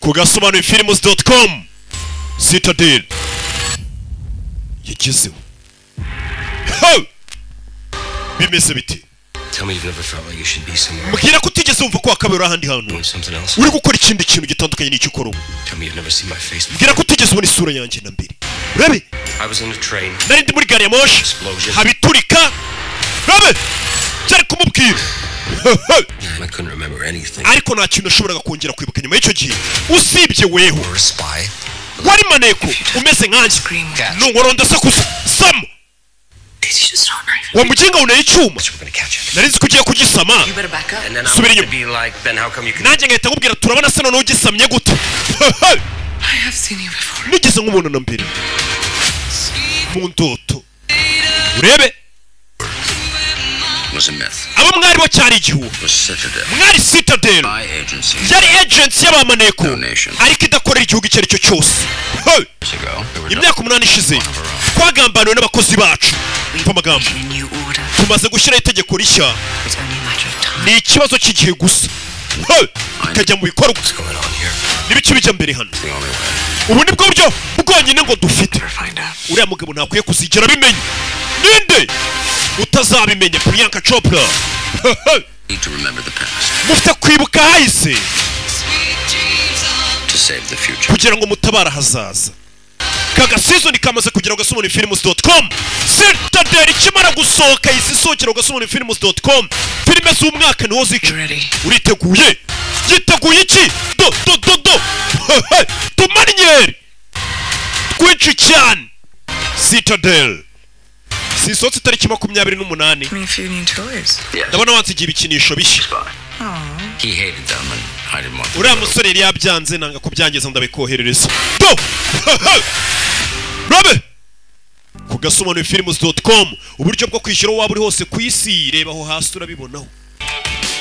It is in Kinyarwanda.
ku gasobanurifilms.com Citadel yagezeho. Bimeze biti? Tell me you've never felt like you should be somewhere. Mbwira ko utigeze wumva ko wakabera ahandi hantu uri gukora ikindi kintu gitandukanye n'icyo ukora ubu. Tell me you've never seen my face. Mbwira ko utigeze ubona isura yanjye na mbere. Urabe? I was in a train. Nari ndi muri gari ya moshi. Habiturika. Urabe? Cyari kumubwira. I couldn't remember anything. Ariko nta kintu nashoboraga kongera kwibuka nyuma y'icyo gihe. Usibye weho. Or a spy. Wari maneko umeze nkanjye. Nungoronda sakusa. Sam. Wa mujinga unayicyuma. Narizi kugiye kugisama. Subira inyuma. Nanjye ngahita nkubwira turabona se none ugisamye gute. Nigeze nk'umuntu na mbere mu ndoto. Urebe abo mwari bo cyari igihu. Mwari Citadel yari agency y'abamaneko ariko idakorera igihugu icyo ari cyo cyose. Imyaka 8 ishize twagambaniwe n'abakozi bacu. Amagambo tumaze gushyiraho itegeko rishya. Ni ikibazo cy'igihe gusa ikajya mu bikorwa. N'ibiki bijya mbere hano. Ubu nibwo buryo bwonyine ngo dufite. Uriya mugabo ntakwiye kuzigera bimenya. Ninde utazabimenya? Priyanka Chopra. Mufite kwibuka hahise kugira ngo mutabara hazaza. Kaga season kamaze kugira gasobanurifilms.com. Citadel ikimara gusohoka isisokera gasobanurifilms.com. Filime z'umwaka niho ziki. Uriteguye? Yiteguye iki? Do tumanyeri twinshi cyane. Citadel sisotse tariki 28. Ndabona wansigiye ibikinisho bishya. Uriya musore yari yabyanze nanga ko byangeza ndabikoherereza. Rabe ku gasobanurifilms.com uburyo bwo kwishyura waba uri hose ku isi. Reba aho hasi urabibonaho.